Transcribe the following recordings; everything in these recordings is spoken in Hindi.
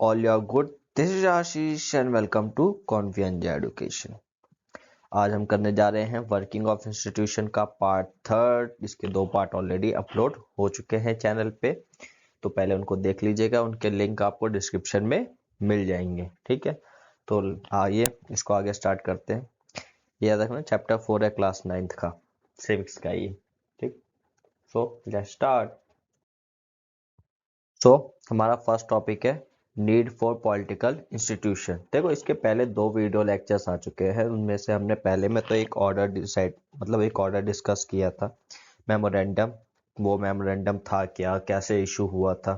all your good. This is Ashish and welcome to Confiance Education. आज हम करने जा रहे हैं वर्किंग ऑफ इंस्टीट्यूशन का पार्ट थर्ड। इसके 2 पार्ट ऑलरेडी अपलोड हो चुके हैं चैनल पे, तो पहले उनको देख लीजिएगा। उनके लिंक आपको डिस्क्रिप्शन में मिल जाएंगे, ठीक है। तो आइए इसको आगे स्टार्ट करते हैं। ये याद रखना चैप्टर 4 है क्लास 9th का, सिविक्स का ये, ठीक। So let's start. सो हमारा फर्स्ट टॉपिक है नीड फॉर पॉलिटिकल इंस्टीट्यूशन। देखो इसके पहले 2 वीडियो लेक्चर्स आ चुके हैं, उनमें से हमने पहले में तो एक ऑर्डर डिस्कस किया था, मेमोरेंडम। वो मेमोरेंडम था क्या, कैसे इशू हुआ था,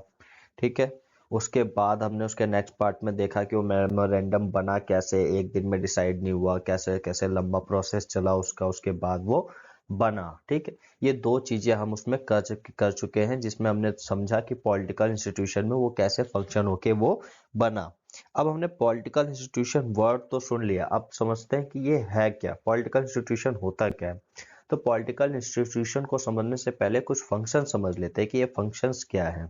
ठीक है। उसके बाद हमने उसके नेक्स्ट पार्ट में देखा कि वो मेमोरेंडम बना कैसे, एक दिन में डिसाइड नहीं हुआ, कैसे कैसे लंबा प्रोसेस चला उसका, उसके बाद वो बना, ठीक है। ये 2 चीजें हम उसमें कर चुके हैं, जिसमें हमने समझा कि पॉलिटिकल इंस्टीट्यूशन में वो कैसे फंक्शन होके वो बना। अब हमने पॉलिटिकल इंस्टीट्यूशन वर्ड तो सुन लिया, अब समझते हैं कि ये है क्या, पॉलिटिकल इंस्टीट्यूशन होता क्या है। तो पॉलिटिकल इंस्टीट्यूशन को समझने से पहले कुछ फंक्शन समझ लेते हैं कि ये फंक्शंस क्या है।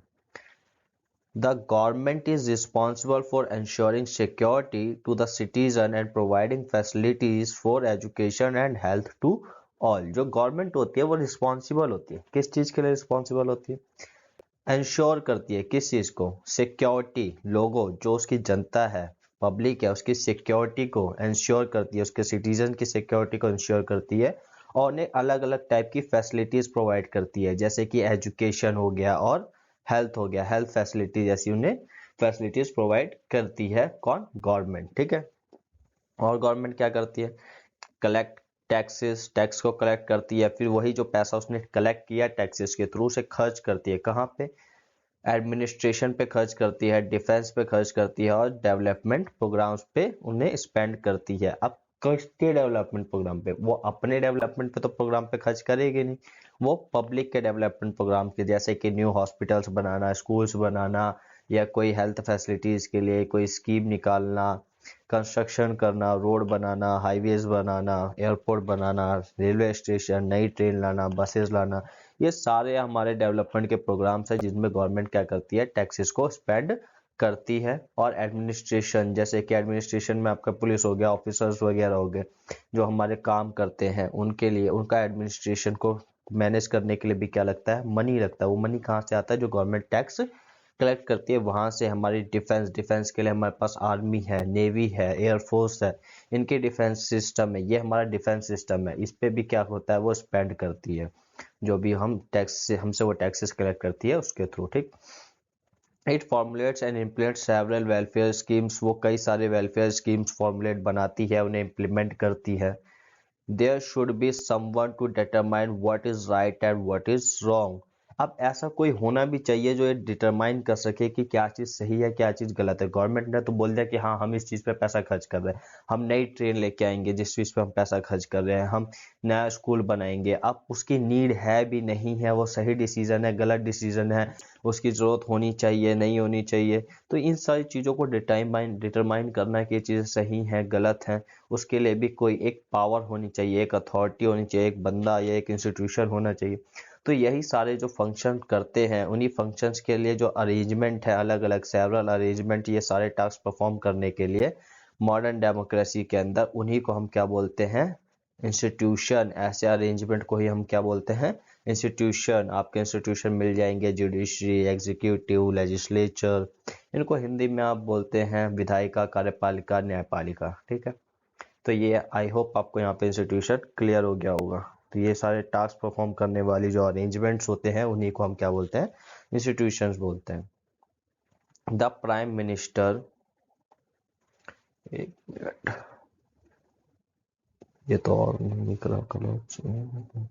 The government is responsible for ensuring security to the citizen and providing facilities for education and health to all। जो गवर्नमेंट होती है वो रिस्पॉन्सिबल होती है, किस चीज के लिए रिस्पॉन्सिबल होती है? इंश्योर करती है किस चीज को? सिक्योरिटी, लोगों जो उसकी जनता है, पब्लिक है, उसकी सिक्योरिटी को इंश्योर करती है, उसके सिटीजन की सिक्योरिटी को इंश्योर करती है, और उन्हें अलग अलग टाइप की फैसिलिटीज प्रोवाइड करती है, जैसे कि एजुकेशन हो गया और हेल्थ हो गया। हेल्थ फैसिलिटी जैसी उन्हें फैसिलिटीज प्रोवाइड करती है कौन? गवर्नमेंट, ठीक है। और गवर्नमेंट क्या करती है? कलेक्ट टैक्सेस, टैक्स को कलेक्ट करती है, फिर वही जो पैसा उसने कलेक्ट किया टैक्सेस के थ्रू से खर्च करती है, कहाँ पे? एडमिनिस्ट्रेशन पे खर्च करती है, डिफेंस पे खर्च करती है, और डेवलपमेंट प्रोग्राम्स पे उन्हें स्पेंड करती है। अब किसके डेवलपमेंट प्रोग्राम पे? वो अपने डेवलपमेंट पे तो प्रोग्राम पे खर्च करेगी नहीं, वो पब्लिक के डेवलपमेंट प्रोग्राम के, जैसे कि न्यू हॉस्पिटल्स बनाना, स्कूल्स बनाना, या कोई हेल्थ फैसिलिटीज के लिए कोई स्कीम निकालना, कंस्ट्रक्शन करना, रोड बनाना, हाईवेज बनाना, एयरपोर्ट बनाना, रेलवे स्टेशन, नई ट्रेन लाना, बसेस लाना, ये सारे हमारे डेवलपमेंट के प्रोग्राम्स हैं जिसमें गवर्नमेंट क्या करती है? टैक्सेस को स्पेंड करती है। और एडमिनिस्ट्रेशन, जैसे कि एडमिनिस्ट्रेशन में आपका पुलिस हो गया, ऑफिसर्स वगैरह हो गए, जो हमारे काम करते हैं, उनके लिए उनका एडमिनिस्ट्रेशन को मैनेज करने के लिए भी क्या लगता है? मनी लगता है। वो मनी कहाँ से आता है? जो गवर्नमेंट टैक्स कलेक्ट करती है वहां से। हमारी डिफेंस के लिए हमारे पास आर्मी है, नेवी है, एयरफोर्स है, इनके डिफेंस सिस्टम है, ये हमारा डिफेंस सिस्टम है, इस पे भी क्या होता है? वो स्पेंड करती है, जो भी हम टैक्स से, हमसे वो टैक्सेस कलेक्ट करती है उसके थ्रू, ठीक। It formulates and implements several welfare schemes, वो कई सारे वेलफेयर स्कीम्स फॉर्मुलेट बनाती है, उन्हें इम्प्लीमेंट करती है। There should be someone to determine what is right and what is wrong. अब ऐसा कोई होना भी चाहिए जो ये डिटरमाइन कर सके कि क्या चीज सही है, क्या चीज गलत है। गवर्नमेंट ने तो बोल दिया कि हाँ हम इस चीज पे पैसा खर्च कर रहे हैं, हम नई ट्रेन लेके आएंगे जिस चीज पे हम पैसा खर्च कर रहे हैं, हम नया स्कूल बनाएंगे। अब उसकी नीड है भी नहीं है, वो सही डिसीजन है, गलत डिसीजन है, उसकी जरूरत होनी चाहिए, नहीं होनी चाहिए, तो इन सारी चीजों को डिटरमाइन करना कि ये चीजें सही हैं गलत हैं, उसके लिए भी कोई एक पावर होनी चाहिए, एक अथॉरिटी होनी चाहिए, एक बंदा या एक इंस्टीट्यूशन होना चाहिए। तो यही सारे जो फंक्शन करते हैं, उन्हीं फंक्शंस के लिए जो अरेंजमेंट है, अलग अलग सेवरल अरेंजमेंट, ये सारे टास्क परफॉर्म करने के लिए मॉडर्न डेमोक्रेसी के अंदर उन्हीं को हम क्या बोलते हैं? इंस्टीट्यूशन। ऐसे अरेंजमेंट को ही हम क्या बोलते हैं? इंस्टीट्यूशन। आपके इंस्टीट्यूशन मिल जाएंगे, जुडिशरी, एग्जीक्यूटिव, लेजिस्लेचर, इनको हिंदी में आप बोलते हैं विधायिका, कार्यपालिका, न्यायपालिका, ठीक है। तो ये आई होप आपको यहाँ पे इंस्टीट्यूशन क्लियर हो गया होगा। तो ये सारे टास्क परफॉर्म करने वाली जो अरेंजमेंट्स होते हैं उन्हीं को हम क्या बोलते हैं? इंस्टीट्यूशंस बोलते हैं। द प्राइम मिनिस्टर, एक मिनट, ये तो और निकला कलर,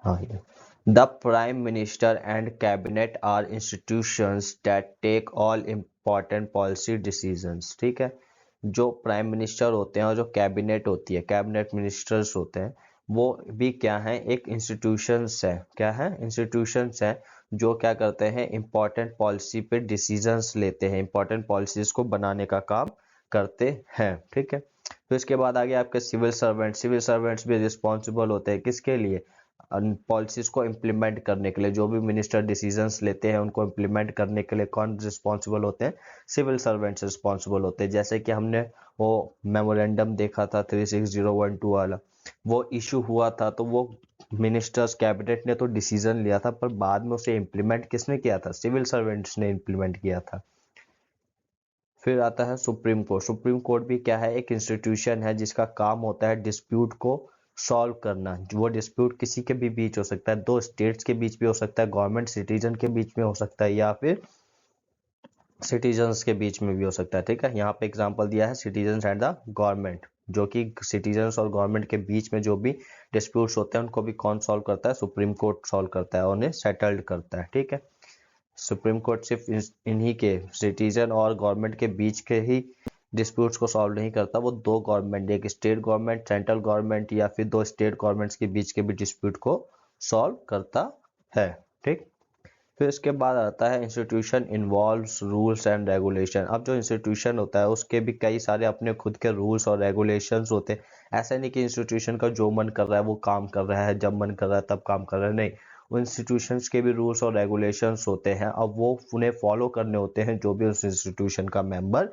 हाँ ये the prime minister and cabinet are institutions that take all important policy decisions, ठीक है। जो प्राइम मिनिस्टर होते हैं और जो कैबिनेट होती है, कैबिनेट मिनिस्टर्स होते हैं, वो भी क्या है? एक इंस्टीट्यूशंस है। क्या है? इंस्टीट्यूशंस है जो क्या करते हैं? इंपॉर्टेंट पॉलिसी पे डिसीजंस लेते हैं, इंपॉर्टेंट पॉलिसीज को बनाने का काम करते हैं, ठीक है। फिर इसके बाद आगे आपके सिविल सर्वेंट्स भी रिस्पॉन्सिबल होते हैं, किसके लिए? पॉलिसीज को इम्प्लीमेंट करने के लिए, जो भी मिनिस्टर डिसीजंस लेते हैं उनको इम्प्लीमेंट करने के लिए कौन रिस्पॉन्सिबल होते हैं? सिविल सर्वेंट्स रिस्पॉन्सिबल होते हैं। जैसे कि हमने वो मेमोरेंडम देखा था 36012 वाला, वो इशू हुआ था तो वो मिनिस्टर्स कैबिनेट ने तो डिसीजन लिया था, पर बाद में उसे इम्प्लीमेंट किसने किया था? सिविल सर्वेंट्स ने इम्प्लीमेंट किया था। फिर आता है सुप्रीम कोर्ट। सुप्रीम कोर्ट भी क्या है? एक इंस्टीट्यूशन है जिसका काम होता है डिस्प्यूट को सॉल्व करना। वो डिस्प्यूट किसी के भी बीच हो सकता है, दो स्टेट्स के बीच भी हो सकता है, गवर्नमेंट सिटीजन के बीच में हो सकता है, या फिर सिटीजन्स के बीच में भी हो सकता है। ठीक है, यहाँ पे एग्जांपल दिया है सिटीजन्स एंड द गवर्नमेंट, जो कि सिटीजन्स और गवर्नमेंट के बीच में जो भी डिस्प्यूट्स होते हैं उनको भी कौन सॉल्व करता है? सुप्रीम कोर्ट सॉल्व करता है और उन्हें सेटल्ड करता है। ठीक है, सुप्रीम कोर्ट सिर्फ इन्हीं के सिटीजन और गवर्नमेंट के बीच के ही डिस्प्यूट्स को सॉल्व नहीं करता, वो दो गवर्नमेंट, एक स्टेट गवर्नमेंट सेंट्रल गवर्नमेंट या फिर दो स्टेट गवर्नमेंट्स के बीच के भी डिस्प्यूट को सॉल्व करता है। ठीक, फिर इसके बाद आता है institution involves rules and regulation. अब जो इंस्टीट्यूशन होता है उसके भी कई सारे अपने खुद के रूल्स और रेगुलेशंस होते हैं। ऐसा नहीं कि इंस्टीट्यूशन का जो मन कर रहा है वो काम कर रहा है, जब मन कर रहा है तब काम कर रहा है, नहीं, वो इंस्टीट्यूशंस के भी रूल्स और रेगुलेशंस होते हैं। अब वो उन्हें फॉलो करने होते हैं जो भी उस इंस्टीट्यूशन का मेंबर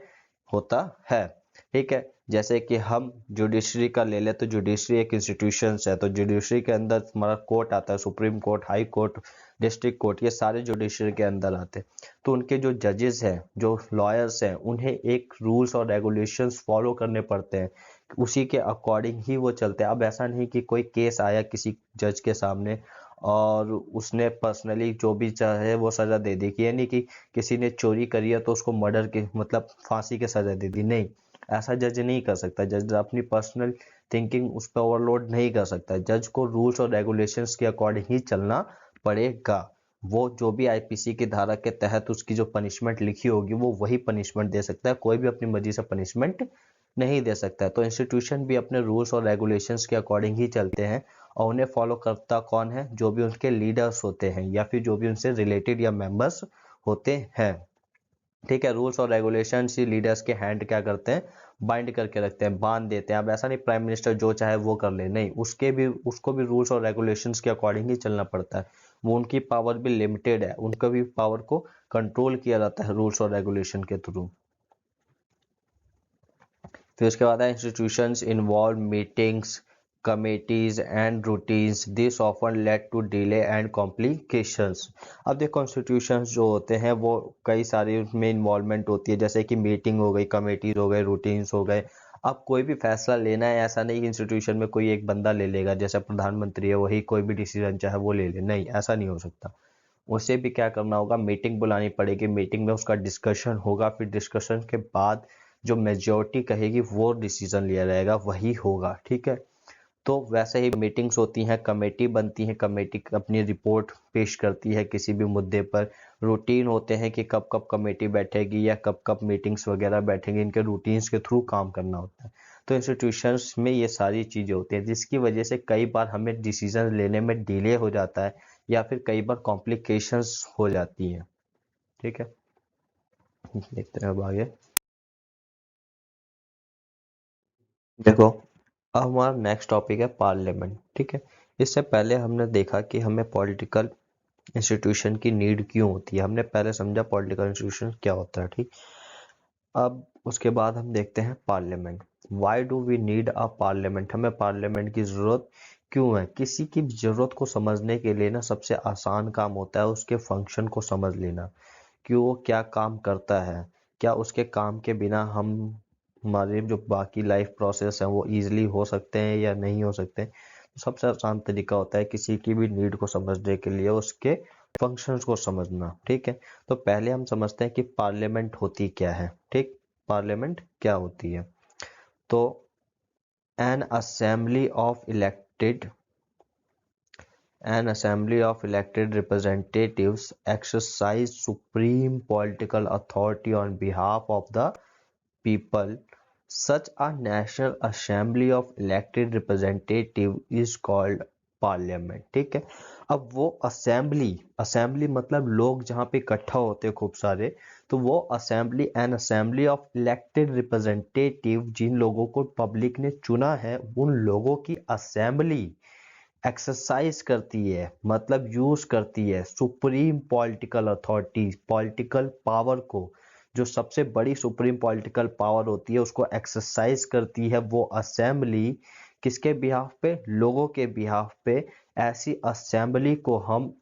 होता है। ठीक है, जैसे कि हम जुडिशरी का ले ले तो जुडिशरी एक इंस्टीट्यूशन है, तो जुडिशरी के अंदर हमारा कोर्ट आता है, supreme court, high court, district court, ये सारे जुडिशरी के अंदर आते हैं। तो उनके जो जजेस हैं, जो लॉयर्स हैं, उन्हें एक रूल्स और रेगुलेशंस फॉलो करने पड़ते हैं, उसी के अकॉर्डिंग ही वो चलते हैं। अब ऐसा नहीं कि कोई केस आया किसी जज के सामने और उसने पर्सनली जो भी चाहे वो सजा दे दी, कि यानी कि किसी ने चोरी करी है तो उसको मर्डर के मतलब फांसी की सजा दे दी, नहीं, ऐसा जज नहीं कर सकता। जज अपनी पर्सनल थिंकिंग उस पर ओवरलोड नहीं कर सकता। जज को रूल्स और रेगुलेशंस के अकॉर्डिंग ही चलना पड़ेगा। वो जो भी आईपीसी की धारा के तहत उसकी जो पनिशमेंट लिखी होगी वो वही पनिशमेंट दे सकता है, कोई भी अपनी मर्जी से पनिशमेंट नहीं दे सकता है। तो इंस्टीट्यूशन भी अपने रूल्स और रेगुलेशंस के अकॉर्डिंग ही चलते हैं, और उन्हें फॉलो करता कौन है? जो भी उनके लीडर्स होते हैं या फिर जो भी उनसे रिलेटेड या मेंबर्स होते हैं। ठीक है, रूल्स और रेगुलेशंस ही लीडर्स के हैंड क्या करते हैं? बाइंड करके रखते हैं, बांध देते हैं। अब ऐसा नहीं प्राइम मिनिस्टर जो चाहे वो कर ले, नहीं, उसको भी रूल्स और रेगुलेशंस के अकॉर्डिंग ही चलना पड़ता है। वो उनकी पावर भी लिमिटेड है, उनका भी पावर को कंट्रोल किया जाता है रूल्स और रेगुलेशन के थ्रू। फिर उसके बाद है institutions involve meetings, committees and routines, this often lead to delay and complications. अब देखो इंस्टीट्यूशंस जो होते हैं वो कई सारी उसमें इन्वॉल्वमेंट होती है, जैसे कि मीटिंग हो गई, कमेटीज हो गए, रूटीन्स हो गए। अब कोई भी फैसला लेना है, ऐसा नहीं कि इंस्टीट्यूशन में कोई एक बंदा ले लेगा, जैसे प्रधानमंत्री है वही कोई भी डिसीजन चाहे वो ले ले, नहीं, ऐसा नहीं हो सकता। उसे भी क्या करना होगा? मीटिंग बुलानी पड़ेगी, मीटिंग में उसका डिस्कशन होगा, फिर डिस्कशन के बाद जो मेजोरिटी कहेगी वो डिसीजन लिया जाएगा, वही होगा। ठीक है, तो वैसे ही मीटिंग्स होती हैं, कमेटी बनती है, कमेटी अपनी रिपोर्ट पेश करती है किसी भी मुद्दे पर। रूटीन होते हैं कि कब कब कमेटी बैठेगी या कब कब मीटिंग्स वगैरह बैठेंगी, इनके रूटीन्स के थ्रू काम करना होता है। तो इंस्टीट्यूशंस में ये सारी चीज़ें होती हैं, जिसकी वजह से कई बार हमें डिसीजन लेने में डिले हो जाता है या फिर कई बार कॉम्प्लिकेशंस हो जाती हैं। ठीक है, देखते हैं अब आगे। देखो, अब हमारा नेक्स्ट टॉपिक है पार्लियामेंट। ठीक है, इससे पहले हमने देखा कि हमें पॉलिटिकल इंस्टीट्यूशन की नीड क्यों होती है, हमने पहले समझा पॉलिटिकल इंस्टीट्यूशन क्या होता है। ठीक, अब उसके बाद हम देखते हैं parliament. Why do we need a parliament? हमें पार्लियामेंट की जरूरत क्यों है? किसी की जरूरत को समझने के लिए ना सबसे आसान काम होता है उसके फंक्शन को समझ लेना, कि वो क्या काम करता है, क्या उसके काम के बिना हम हमारे जो बाकी लाइफ प्रोसेस है वो इजीली हो सकते हैं या नहीं हो सकते। तो सबसे आसान तरीका होता है किसी की भी नीड को समझने के लिए उसके फंक्शंस को समझना। ठीक है, तो पहले हम समझते हैं कि पार्लियामेंट होती क्या है। ठीक, पार्लियामेंट क्या होती है? तो N assembly of elected An assembly of elected representatives exercise supreme political authority on behalf of the people. Such a national assembly of elected representative is called parliament. ठीक है, अब वो असेंबली मतलब लोग जहाँ पे इकट्ठा होते हैं खूब सारे, तो वो assembly, an assembly of elected representative, जिन लोगों को पब्लिक ने चुना है उन लोगों की असेंबली एक्सरसाइज करती है मतलब यूज करती है supreme political authority, political power को, जो सबसे बड़ी सुप्रीम पॉलिटिकल पावर होती है उसको एक्सरसाइज करती है वो असेंबली। किसके बिहाफ पे? लोगों के बिहाफ पे। ऐसी असेंबली को हम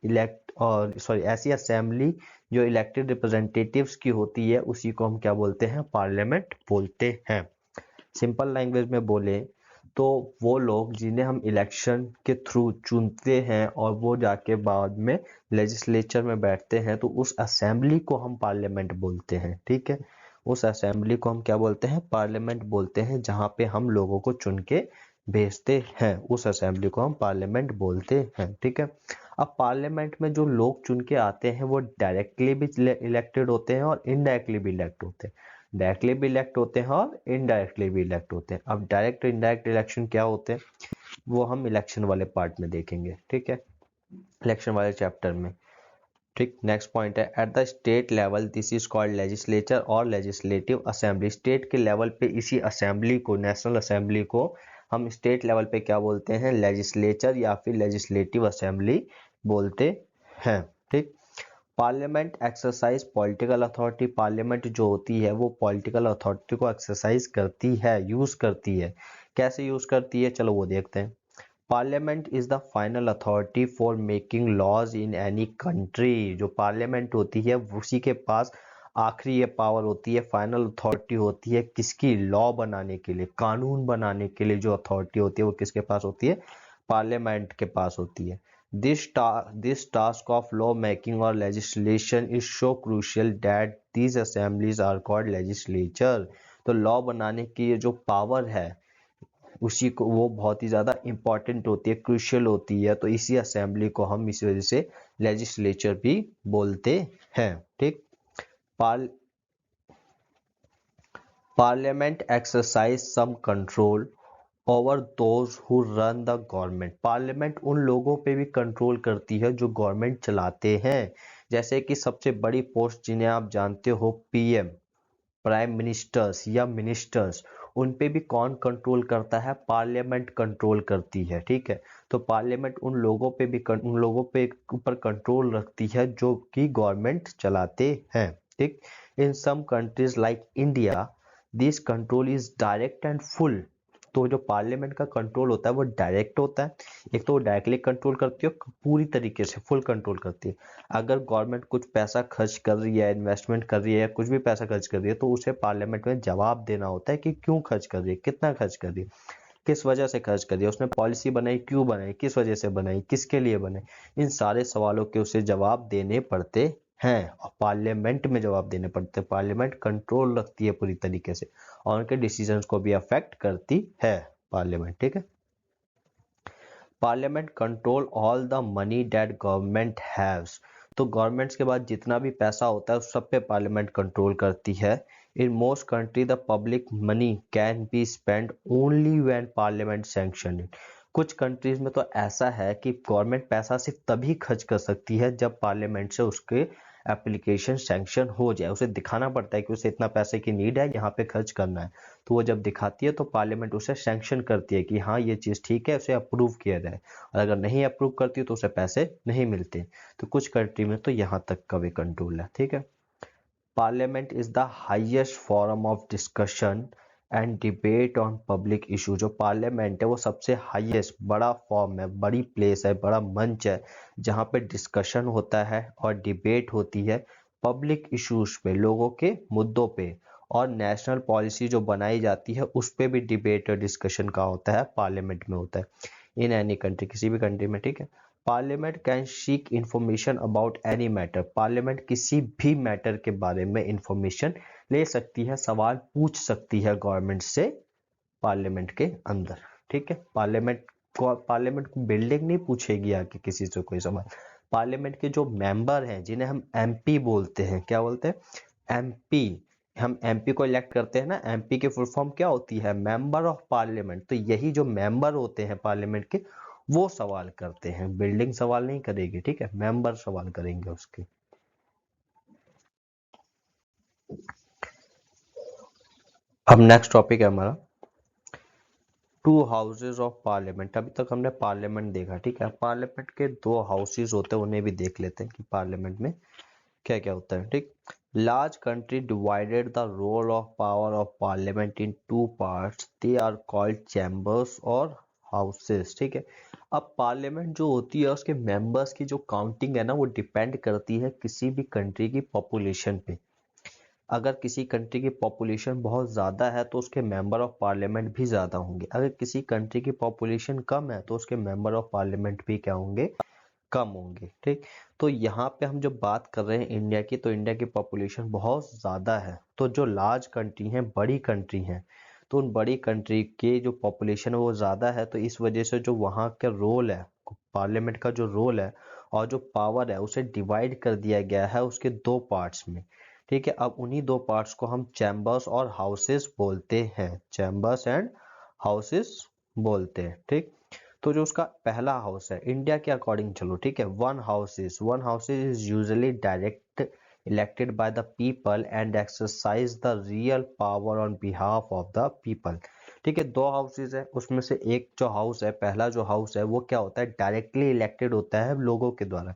ऐसी असेंबली जो इलेक्टेड रिप्रेजेंटेटिव्स की होती है उसी को हम क्या बोलते हैं? पार्लियामेंट बोलते हैं। सिंपल लैंग्वेज में बोले तो वो लोग जिन्हें हम इलेक्शन के थ्रू चुनते हैं और वो जाके बाद में लेजिस्लेचर में बैठते हैं तो उस असेंबली को हम पार्लियामेंट बोलते हैं। ठीक है, उस असेंबली को हम क्या बोलते हैं? पार्लियामेंट बोलते हैं, जहाँ पे हम लोगों को चुन के भेजते हैं उस असेंबली को हम पार्लियामेंट बोलते हैं। ठीक है, अब पार्लियामेंट में जो लोग चुन के आते हैं वो डायरेक्टली भी इलेक्टेड होते हैं और इनडायरेक्टली भी इलेक्ट होते हैं। डायरेक्टली भी इलेक्ट होते हैं और इनडायरेक्टली भी इलेक्ट होते हैं। अब डायरेक्ट और इनडायरेक्ट इलेक्शन क्या होते हैं वो हम इलेक्शन वाले पार्ट में देखेंगे। ठीक है, इलेक्शन वाले चैप्टर में। ठीक, नेक्स्ट पॉइंट है at the state level this is called legislature और लेजिस्लेटिव असेंबली। स्टेट के लेवल पे इसी असेंबली को, नेशनल असेंबली को हम स्टेट लेवल पे क्या बोलते हैं? लेजिस्लेचर या फिर लेजिस्लेटिव असेंबली बोलते हैं। ठीक, parliament exercise political authority. Parliament जो होती है वो पॉलिटिकल अथॉरिटी को एक्सरसाइज करती है, यूज करती है। कैसे यूज करती है चलो वो देखते हैं। Parliament is the final authority for making laws in any country. जो पार्लियामेंट होती है उसी के पास आखिरी ये पावर होती है, फाइनल अथॉरिटी होती है किसकी? लॉ बनाने के लिए, कानून बनाने के लिए जो अथॉरिटी होती है वो किसके पास होती है? पार्लियामेंट के पास होती है। This task of law making or legislation is so crucial that these assemblies are called legislature। तो लॉ बनाने की ये जो पावर है उसी को, वो बहुत ही ज़्यादा इंपॉर्टेंट होती है, क्रूशियल होती है, तो इसी असेंबली को हम इसी वजह से लेजिस्लेचर भी बोलते हैं। ठीक, parliament exercise some control over those who run the government. Parliament उन लोगों पे भी कंट्रोल करती है जो गवर्नमेंट चलाते हैं। जैसे कि सबसे बड़ी पोस्ट जिन्हें आप जानते हो पीएम, प्राइम मिनिस्टर्स या मिनिस्टर्स, उन पे भी कौन कंट्रोल करता है? पार्लियामेंट कंट्रोल करती है। ठीक है, तो पार्लियामेंट उन लोगों पे भी उन लोगों पे ऊपर कंट्रोल रखती है जो कि गवर्नमेंट चलाते हैं। ठीक, in some countries like India this control is direct and full. तो जो पार्लियामेंट का कंट्रोल होता है वो डायरेक्ट होता है, एक तो वो डायरेक्टली कंट्रोल करती है, पूरी तरीके से फुल कंट्रोल करती है। अगर गवर्नमेंट कुछ पैसा खर्च कर रही है, इन्वेस्टमेंट कर रही है या कुछ भी पैसा खर्च कर रही है तो उसे पार्लियामेंट में जवाब देना होता है कि क्यों खर्च कर रही है, कितना खर्च कर रही है, किस वजह से खर्च कर रही है, उसने पॉलिसी बनाई क्यों बनाई, किस वजह से बनाई, किसके लिए बनाई। इन सारे सवालों के उसे जवाब देने पड़ते हैं और पार्लियामेंट में जवाब देने पड़ते हैं। पार्लियामेंट कंट्रोल रखती है पूरी तरीके से और उनके डिसीजंस को भी अफेक्ट करती है पार्लियामेंट। ठीक है, parliament control all the money that government haves. तो गवर्नमेंट्स के पास जितना भी पैसा होता है उस सब पे पार्लियामेंट कंट्रोल करती है। In most country the public money can be spend only when parliament sanction it. कुछ कंट्रीज में तो ऐसा है कि गवर्नमेंट पैसा सिर्फ तभी खर्च कर सकती है जब पार्लियामेंट से उसके एप्लीकेशन सैंक्शन हो जाए। उसे दिखाना पड़ता है कि उसे इतना पैसे की नीड है, यहाँ पे खर्च करना है, तो वो जब दिखाती है तो पार्लियामेंट उसे सैंक्शन करती है कि हाँ ये चीज़ ठीक है, उसे अप्रूव किया जाए। और अगर नहीं अप्रूव करती है तो उसे पैसे नहीं मिलते। तो कुछ कंट्री में तो यहाँ तक का भी कंट्रोल है। ठीक है, parliament is the highest forum of discussion and debate on public issue. जो पार्लियामेंट है वो सबसे हाईएस्ट, बड़ा फॉर्म है, बड़ी प्लेस है, बड़ा मंच है जहाँ पे डिस्कशन होता है और डिबेट होती है पब्लिक इश्यूज पे, लोगों के मुद्दों पे, और नेशनल पॉलिसी जो बनाई जाती है उस पे भी डिबेट और डिस्कशन का होता है, पार्लियामेंट में होता है इन एनी कंट्री, किसी भी कंट्री में। ठीक है, parliament can seek information about any matter. Parliament किसी भी मैटर के बारे में इंफॉर्मेशन ले सकती है, सवाल पूछ सकती है गवर्नमेंट से पार्लियामेंट के अंदर। ठीक है, पार्लियामेंट को बिल्डिंग नहीं पूछेगी आके किसी से कोई सवाल। पार्लियामेंट के जो मेंबर हैं जिन्हें हम एमपी बोलते हैं, क्या बोलते हैं? एमपी। हम एमपी को इलेक्ट करते हैं ना, एमपी की फुल फॉर्म क्या होती है? Member of parliament. तो यही जो मेंबर होते हैं पार्लियामेंट के वो सवाल करते हैं, बिल्डिंग सवाल नहीं करेगी। ठीक है, मेंबर सवाल करेंगे उसके। अब नेक्स्ट टॉपिक है हमारा टू हाउसेज ऑफ पार्लियामेंट। अभी तक हमने पार्लियामेंट देखा, ठीक है। पार्लियामेंट के दो हाउसेज होते हैं, उन्हें भी देख लेते हैं कि पार्लियामेंट में क्या क्या होता है, ठीक। Large country divided the role of power of parliament in two parts, they are called chambers और हाउसेस, ठीक है। अब पार्लियामेंट जो होती है उसके मेंबर्स की जो काउंटिंग है ना, वो डिपेंड करती है किसी भी कंट्री की पॉपुलेशन पे। अगर किसी कंट्री की पॉपुलेशन बहुत ज़्यादा है तो उसके मेंबर ऑफ पार्लियामेंट भी ज़्यादा होंगे। अगर किसी कंट्री की पॉपुलेशन कम है तो उसके मेंबर ऑफ पार्लियामेंट भी क्या होंगे, कम होंगे, ठीक। तो यहाँ पे हम जब बात कर रहे हैं इंडिया की, तो इंडिया की पॉपुलेशन बहुत ज़्यादा है। तो जो लार्ज कंट्री हैं, बड़ी कंट्री हैं, तो उन बड़ी कंट्री के जो पॉपुलेशन है वो ज़्यादा है, तो इस वजह से जो वहाँ का रोल है, पार्लियामेंट का जो रोल है और जो पावर है, उसे डिवाइड कर दिया गया है उसके दो पार्ट्स में, ठीक है। अब उन्हीं दो पार्ट्स को हम चैम्बर्स और हाउसेस बोलते हैं, चैम्बर्स एंड हाउसेस बोलते हैं, ठीक। तो जो उसका पहला हाउस है इंडिया के अकॉर्डिंग, चलो ठीक है, one house is usually direct elected by the people and exercise the real power on behalf of the people, ठीक है। दो हाउसेज है, उसमें से एक जो हाउस है, पहला जो हाउस है वो क्या होता है, डायरेक्टली इलेक्टेड होता है लोगों के द्वारा।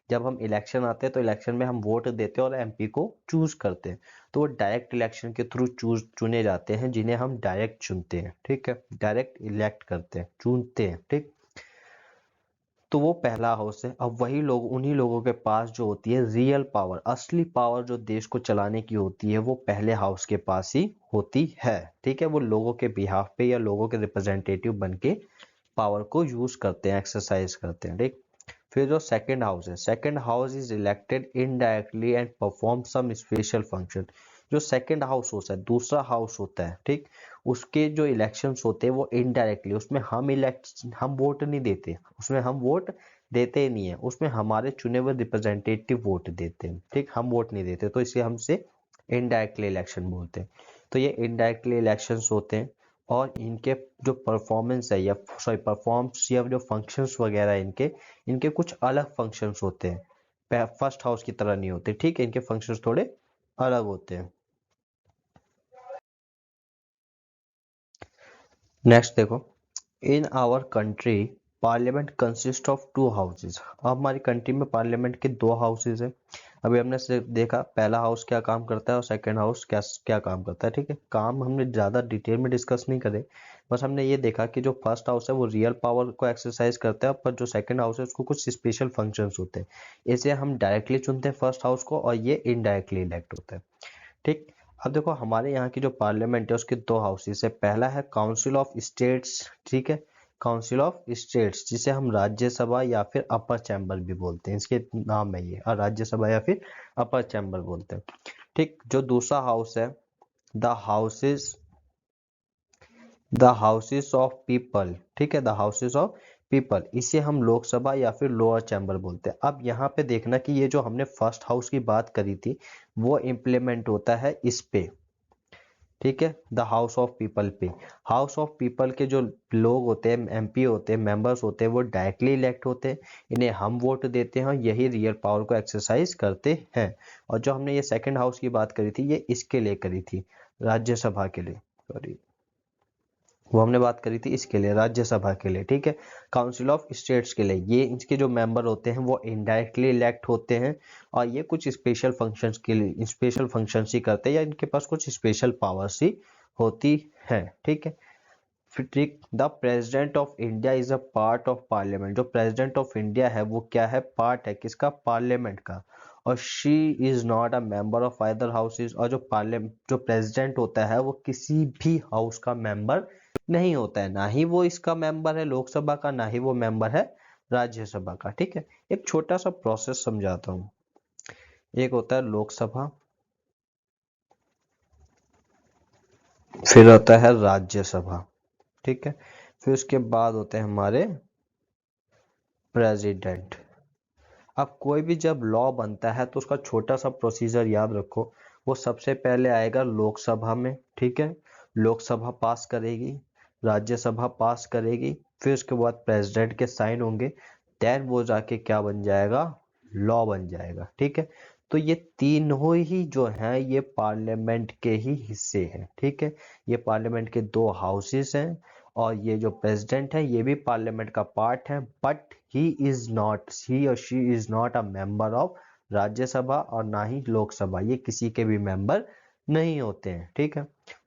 जब हम इलेक्शन आते हैं तो इलेक्शन में हम वोट देते हैं और एमपी को चूज करते हैं, तो वो डायरेक्ट इलेक्शन के थ्रू चुने जाते हैं, जिन्हें हम डायरेक्ट चुनते हैं, ठीक है। डायरेक्ट इलेक्ट करते हैं, चुनते हैं, ठीक। तो वो पहला हाउस है। अब वही लोग, उन्हीं लोगों के पास जो होती है रियल पावर, असली पावर जो देश को चलाने की होती है, वो पहले हाउस के पास ही होती है, ठीक है। वो लोगों के बिहाफ पे या लोगों के रिप्रेजेंटेटिव बन के पावर को यूज करते हैं, एक्सरसाइज करते हैं, ठीक। फिर जो सेकंड हाउस है, second house is elected indirectly and perform some special function. जो सेकंड हाउस होता है, दूसरा हाउस होता है, ठीक, उसके जो इलेक्शंस होते हैं वो इनडायरेक्टली, उसमें हम वोट नहीं देते, उसमें हम वोट देते ही नहीं है, उसमें हमारे चुने हुए रिप्रेजेंटेटिव वोट देते हैं, ठीक। हम वोट नहीं देते, तो इसे हमसे इनडायरेक्टली इलेक्शन बोलते हैं। तो ये इनडायरेक्टली इलेक्शंस होते हैं और इनके जो परफॉर्मेंस है, या सॉरी परफॉर्म्स या जो फंक्शंस वगैरह इनके इनके कुछ अलग फंक्शंस होते हैं, फर्स्ट हाउस की तरह नहीं होते, ठीक है। इनके फंक्शंस थोड़े अलग होते हैं। नेक्स्ट देखो, in our country parliament consist of two houses. अब हमारी कंट्री में पार्लियामेंट के दो हाउसेज हैं। अभी हमने सिर्फ देखा पहला हाउस क्या काम करता है और सेकंड हाउस क्या क्या काम करता है, ठीक है। काम हमने ज़्यादा डिटेल में डिस्कस नहीं करे, बस हमने ये देखा कि जो फर्स्ट हाउस है वो रियल पावर को एक्सरसाइज करता है, पर जो सेकंड हाउस है उसको कुछ स्पेशल फंक्शंस होते हैं। इसे हम डायरेक्टली चुनते हैं फर्स्ट हाउस को, और ये इनडायरेक्टली इलेक्ट होता है, ठीक। अब देखो हमारे यहाँ की जो पार्लियामेंट है उसके दो हाउसेस है। पहला है काउंसिल ऑफ स्टेट्स, ठीक है, काउंसिल ऑफ स्टेट्स, जिसे हम राज्यसभा या फिर अपर चैम्बर भी बोलते हैं, इसके नाम है ये, और राज्यसभा या फिर अपर चैम्बर बोलते हैं, ठीक। जो दूसरा हाउस है, the houses the houses of people, ठीक है, द हाउसेस ऑफ पीपल, इसे हम लोकसभा या फिर लोअर चैम्बर बोलते हैं। अब यहाँ पे देखना कि ये जो हमने फर्स्ट हाउस की बात करी थी वो इम्प्लीमेंट होता है इस पे, ठीक है, द हाउस ऑफ पीपल पे। हाउस ऑफ पीपल के जो लोग होते हैं, एमपी होते हैं, मेंबर्स होते हैं, वो डायरेक्टली इलेक्ट होते हैं, इन्हें हम वोट देते हैं और यही रियल पावर को एक्सरसाइज करते हैं। और जो हमने ये सेकंड हाउस की बात करी थी, ये इसके लिए करी थी, राज्यसभा के लिए, सॉरी, वो हमने बात करी थी इसके लिए, राज्यसभा के लिए, ठीक है। काउंसिल ऑफ स्टेट्स के लिए ये इनके जो मेंबर होते हैं वो इनडायरेक्टली इलेक्ट होते हैं, और ये कुछ स्पेशल फंक्शंस के लिए स्पेशल फंक्शंस ही करते हैं, या इनके पास कुछ स्पेशल पावर्स ही होती है, ठीक है। फिर ठीक, the president of India is a part of parliament. जो प्रेसिडेंट ऑफ इंडिया है वो क्या है, पार्ट है किसका, पार्लियामेंट का। और she is not a member of either houses. और जो पार्लियामेंट जो प्रेसिडेंट होता है वो किसी भी हाउस का मेंबर नहीं होता है, ना ही वो इसका मेंबर है लोकसभा का, ना ही वो मेंबर है राज्यसभा का, ठीक है। एक छोटा सा प्रोसेस समझाता हूँ। एक होता है लोकसभा, फिर होता है राज्यसभा, ठीक है, फिर उसके बाद होते हैं हमारे प्रेसिडेंट। अब कोई भी जब लॉ बनता है तो उसका छोटा सा प्रोसीजर याद रखो। वो सबसे पहले आएगा लोकसभा में, ठीक है, लोकसभा पास करेगी, राज्यसभा पास करेगी, फिर उसके बाद प्रेसिडेंट के साइन होंगे, देन वो जाके क्या बन जाएगा, लॉ बन जाएगा, ठीक है। तो ये तीनों ही जो हैं ये पार्लियामेंट के ही हिस्से हैं, ठीक है। ये पार्लियामेंट के दो हाउसेस हैं, और ये जो प्रेसिडेंट है ये भी पार्लियामेंट का पार्ट है, बट ही और she is not a member of Rajya Sabha और ना ही लोकसभा, ये किसी के भी मेंबर नहीं होते हैं। ठीक है,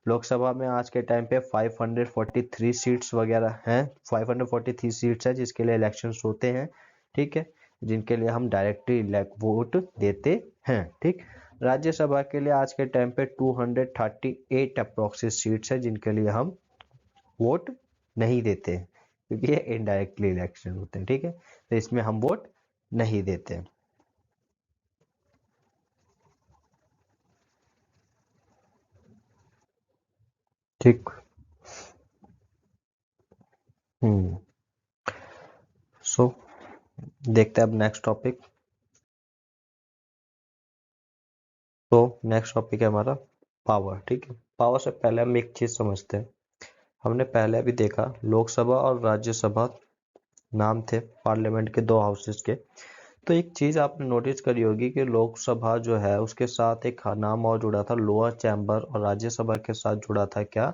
लोकसभा में आज के टाइम पे 543 सीट्स वगैरह हैं, 543 सीट्स है जिसके लिए इलेक्शंस होते हैं। ठीक है, जिनके लिए हम डायरेक्टली वोट देते हैं। ठीक, राज्यसभा के लिए आज के टाइम पे 238 अप्रोक्सीमेट सीट्स है जिनके लिए हम वोट नहीं देते हैं, क्योंकि ये इनडायरेक्टली इलेक्शन होते हैं। ठीक है, तो इसमें हम वोट नहीं देते हैं। ठीक। हम्म। सो देखते हैं अब नेक्स्ट टॉपिक। तो नेक्स्ट टॉपिक है हमारा पावर। ठीक है, पावर से पहले हम एक चीज समझते हैं। हमने पहले अभी देखा लोकसभा और राज्यसभा नाम थे पार्लियामेंट के दो हाउसेस के। तो एक चीज आपने नोटिस करी होगी कि लोकसभा जो है उसके साथ एक नाम और जुड़ा था लोअर चैम्बर, और राज्यसभा के साथ जुड़ा था क्या,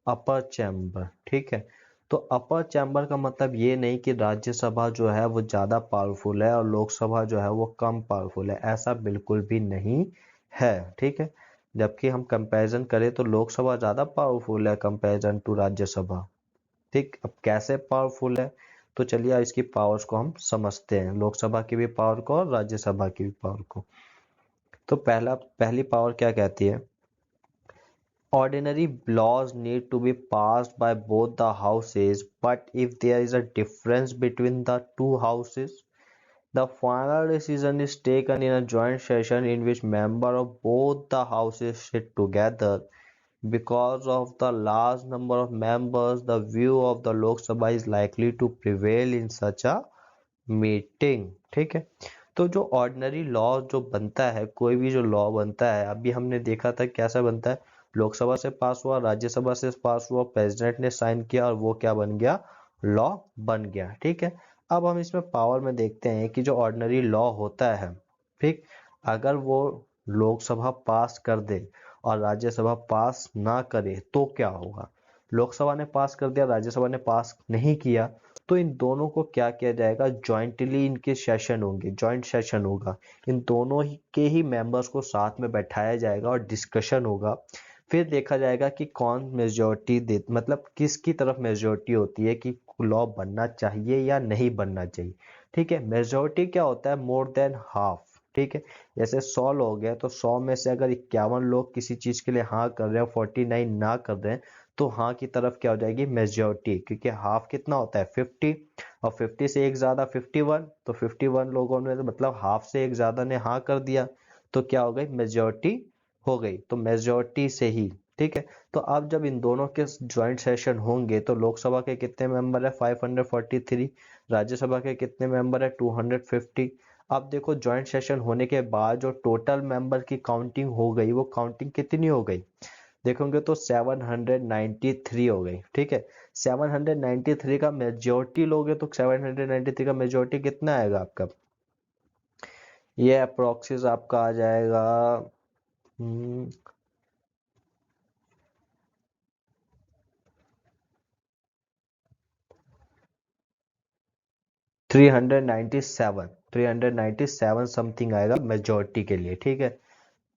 अपर चैम्बर। ठीक है, तो अपर चैम्बर का मतलब ये नहीं कि राज्यसभा जो है वो ज्यादा पावरफुल है और लोकसभा जो है वो कम पावरफुल है, ऐसा बिल्कुल भी नहीं है। ठीक है, जबकि हम कंपैरिजन करें तो लोकसभा ज्यादा पावरफुल है कंपैरिजन टू राज्यसभा। ठीक, अब कैसे पावरफुल है, तो चलिए इसकी पावर्स को हम समझते हैं, लोकसभा की भी पावर को और राज्यसभा की भी पावर को। तो पहली पावर क्या कहती है, ordinary laws need to be passed by both the houses, but if there is a difference between the two houses, the final decision is taken in a joint session in which members of both the houses sit together. Because of the large number of members, the view of the Lok Sabha is likely to prevail in such a meeting. ठीक है, तो जो ऑर्डिनरी लॉ जो बनता है, कोई भी जो लॉ बनता है, अभी हमने देखा था कैसा बनता है, लोकसभा से पास हुआ, राज्यसभा से पास हुआ, प्रेसिडेंट ने साइन किया और वो क्या बन गया, लॉ बन गया। ठीक है, अब हम इसमें पावर में देखते हैं कि जो ऑर्डिनरी लॉ होता है, ठीक, अगर वो लोकसभा पास कर दे और राज्यसभा पास ना करे तो क्या होगा, लोकसभा ने पास कर दिया, राज्यसभा ने पास नहीं किया, तो इन दोनों को क्या किया जाएगा, ज्वाइंटली इनके सेशन होंगे, जॉइंट सेशन होगा, इन दोनों ही के ही मेंबर्स को साथ में बैठाया जाएगा और डिस्कशन होगा। फिर देखा जाएगा कि कौन मेजोरिटी दे, मतलब किसकी तरफ मेजोरिटी होती है कि लॉ बनना चाहिए या नहीं बनना चाहिए। ठीक है, मेजोरिटी क्या होता है, मोर देन हाफ। ठीक है, जैसे 100 लोग हैं तो 100 में से अगर 51 लोग किसी चीज के लिए हाँ कर रहे हैं, 49 ना कर रहे हैं, तो हाँ की तरफ क्या हो जाएगी, मेजोरिटी, क्योंकि हाफ कितना होता है 50, और 50 से एक ज्यादा 51, तो 51 लोगों ने मतलब हाफ से एक ज्यादा ने हाँ कर दिया, तो क्या हो गई, मेजोरिटी हो गई, तो मेजोरिटी से ही। ठीक है, तो अब जब इन दोनों के ज्वाइंट सेशन होंगे तो लोकसभा के कितने मेंबर है 543, राज्यसभा के कितने मेंबर है 250। अब देखो ज्वाइंट सेशन होने के बाद जो टोटल मेंबर की काउंटिंग हो गई, वो काउंटिंग कितनी हो गई, देखोगे तो 793 हो गई। ठीक है, 793 का मेजोरिटी लोगे तो 793 का मेजोरिटी कितना आएगा आपका, ये अप्रोक्सिस आपका आ जाएगा 397, 397 समथिंग आएगा मेजोरिटी के लिए। ठीक है,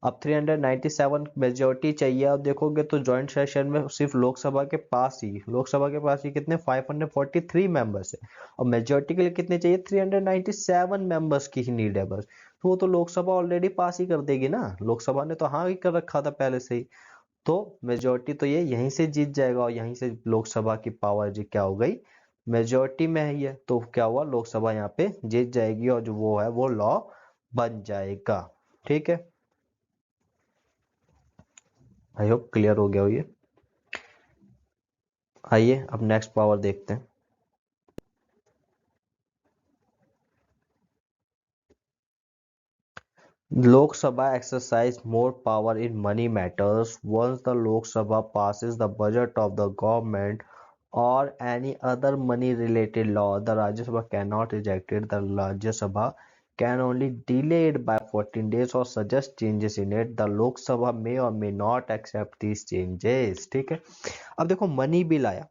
अब 397 मेजोरिटी चाहिए। अब देखोगे तो जॉइंट सेशन में सिर्फ लोकसभा के पास ही कितने 543 मेंबर्स है, और मेजोरिटी के लिए कितने चाहिए 397 मेंबर्स की ही नीड है बस। तो वो तो लोकसभा ऑलरेडी पास ही कर देगी ना, लोकसभा ने तो हाँ ही कर रखा था पहले से ही, तो मेजोरिटी तो ये यहीं से जीत जाएगा, और यहीं से लोकसभा की पावर जी क्या हो गई, मेजोरिटी में है ये, तो क्या हुआ, लोकसभा यहाँ पे जीत जाएगी और जो वो है वो लॉ बन जाएगा। ठीक है, आई होप क्लियर हो गया हो ये। आइए अब नेक्स्ट पावर देखते हैं। Lok Sabha exercise more power in money matters. Once the Lok Sabha passes the budget of the government or any other money related law, the Rajya Sabha cannot reject it. The Rajya Sabha can only delay it by 14 days or suggest changes in it. The Lok Sabha may or may not accept these changes. ठीक है, अब देखो मनी बिल आया,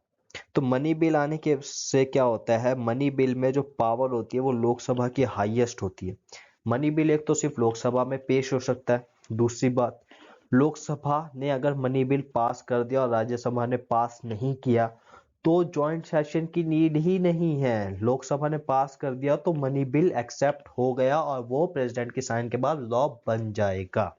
तो मनी बिल आने के से क्या होता है, मनी बिल में जो पावर होती है वो लोकसभा की हाईएस्ट होती है। मनी बिल एक तो सिर्फ लोकसभा में पेश हो सकता है। दूसरी बात, लोकसभा ने अगर मनी बिल पास कर दिया और राज्यसभा ने पास नहीं किया तो जॉइंट सेशन की नीड ही नहीं है। लोकसभा ने पास कर दिया तो मनी बिल एक्सेप्ट हो गया और वो प्रेसिडेंट की साइन के बाद लॉ बन जाएगा।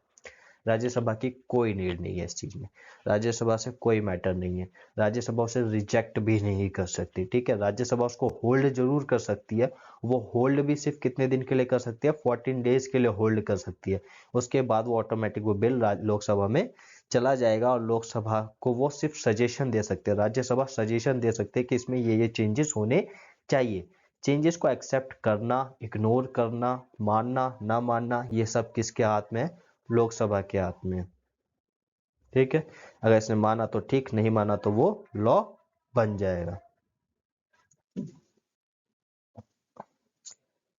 राज्यसभा की कोई नीड नहीं है इस चीज में, राज्यसभा से कोई मैटर नहीं है, राज्यसभा उसे रिजेक्ट भी नहीं कर सकती। ठीक है, राज्यसभा उसको होल्ड जरूर कर सकती है, वो होल्ड भी सिर्फ कितने दिन के लिए कर सकती है, 14 डेज के लिए होल्ड कर सकती है। उसके बाद वो ऑटोमेटिक वो बिल लोकसभा में चला जाएगा और लोकसभा को वो सिर्फ सजेशन दे सकते हैं, राज्यसभा सजेशन दे सकते हैं कि इसमें ये चेंजेस होने चाहिए। चेंजेस को एक्सेप्ट करना, इग्नोर करना, मानना ना मानना, ये सब किसके हाथ में है, लोकसभा के हाथ में। ठीक है, अगर इसने माना तो ठीक, नहीं माना तो वो लॉ बन जाएगा।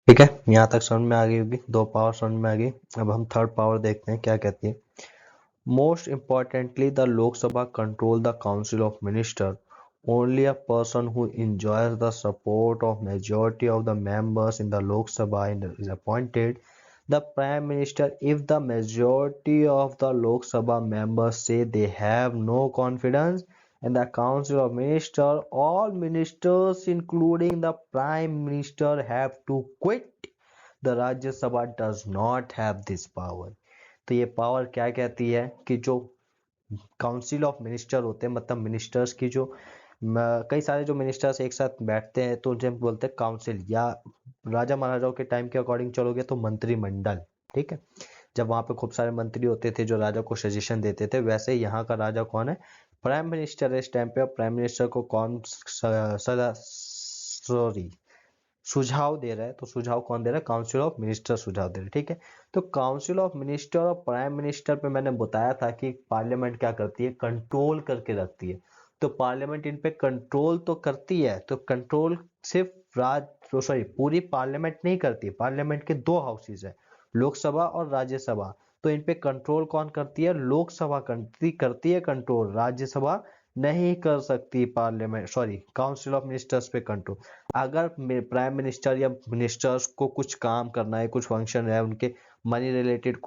ठीक है, यहां तक समझ में आ गई होगी, दो पावर समझ में आ गई। अब हम थर्ड पावर देखते हैं क्या कहती है। Most importantly the Lok Sabha control the council of minister. Only a person who enjoys the support of majority of the members in the Lok Sabha is appointed the Prime Minister. If the majority of the Lok Sabha members say they have no confidence in the Council of Ministers, all ministers including the Prime Minister have to quit. The Rajya Sabha does not have this power. तो ये पावर क्या कहती है कि जो काउंसिल ऑफ मिनिस्टर होते हैं, मतलब मिनिस्टर्स की जो कई सारे जो मिनिस्टर्स एक साथ बैठते हैं तो उनसे बोलते हैं काउंसिल, या राजा महाराजाओं के टाइम के अकॉर्डिंग चलोगे तो मंत्रिमंडल। ठीक है, जब वहां पे खूब सारे मंत्री होते थे जो राजा को सजेशन देते थे, वैसे यहाँ का राजा कौन है, प्राइम मिनिस्टर है इस टाइम पे। और प्राइम मिनिस्टर को कौन सॉरी सुझाव दे रहा है, तो सुझाव कौन दे रहा है, काउंसिल ऑफ मिनिस्टर सुझाव दे रहे हैं। ठीक है, तो काउंसिल ऑफ मिनिस्टर और प्राइम मिनिस्टर पे मैंने बताया था कि पार्लियामेंट क्या करती है, कंट्रोल करके रखती है। तो पार्लियामेंट इन पे कंट्रोल तो करती है, तो कंट्रोल सिर्फ पूरी पार्लियामेंट नहीं करती। पार्लियामेंट के दो हाउसेज है, लोकसभा और राज्यसभा। तो इन पे कंट्रोल कौन करती है, लोकसभा करती है कंट्रोल, राज्यसभा नहीं कर सकती। पार्लियामेंट काउंसिल ऑफ मिनिस्टर्स पे कंट्रोल। अगर प्राइम मिनिस्टर या मिनिस्टर्स को कुछ काम करना है, कुछ फंक्शन है, उनके मनी रिलेटेड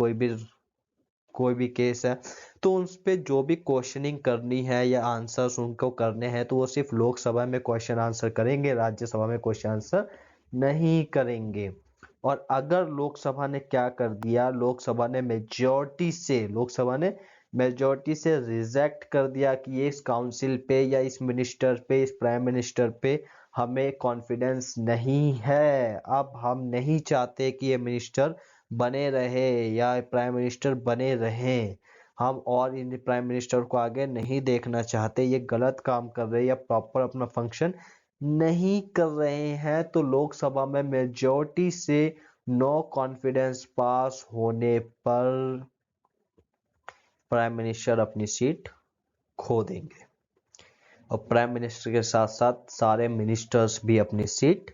कोई भी केस है, तो उस पे जो भी क्वेश्चनिंग करनी है या आंसर्स उनको करने हैं तो वो सिर्फ लोकसभा में क्वेश्चन आंसर करेंगे, राज्यसभा में क्वेश्चन आंसर नहीं करेंगे। और अगर लोकसभा ने क्या कर दिया, लोकसभा ने मेजोरिटी से रिजेक्ट कर दिया कि ये इस काउंसिल पे या इस मिनिस्टर पे, इस प्राइम मिनिस्टर पे हमें कॉन्फिडेंस नहीं है, अब हम नहीं चाहते कि ये मिनिस्टर बने रहे या प्राइम मिनिस्टर बने रहें, हम और इन प्राइम मिनिस्टर को आगे नहीं देखना चाहते, ये गलत काम कर रहे हैं या प्रॉपर अपना फंक्शन नहीं कर रहे हैं, तो लोकसभा में मेजोरिटी से नो कॉन्फिडेंस पास होने पर प्राइम मिनिस्टर अपनी सीट खो देंगे और प्राइम मिनिस्टर के साथ साथ सारे मिनिस्टर्स भी अपनी सीट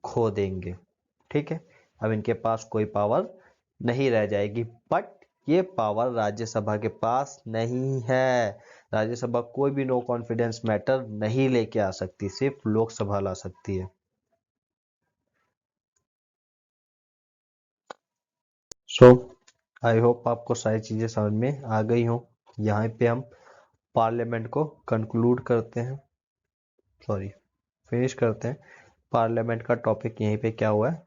खो देंगे। ठीक है, अब इनके पास कोई पावर नहीं रह जाएगी। बट ये पावर राज्यसभा के पास नहीं है, राज्यसभा कोई भी नो कॉन्फिडेंस मैटर नहीं लेके आ सकती, सिर्फ लोकसभा ला सकती है। सो आई होप आपको सारी चीजें समझ में आ गई हो। यहाँ पे हम पार्लियामेंट को कंक्लूड करते हैं, फिनिश करते हैं। पार्लियामेंट का टॉपिक यहीं पे क्या हुआ है,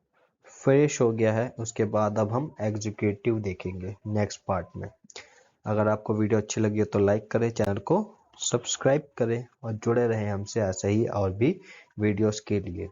फिनिश हो गया है। उसके बाद अब हम एग्जीक्यूटिव देखेंगे नेक्स्ट पार्ट में। अगर आपको वीडियो अच्छी लगी हो तो लाइक करें, चैनल को सब्सक्राइब करें और जुड़े रहें हमसे ऐसे ही और भी वीडियोस के लिए।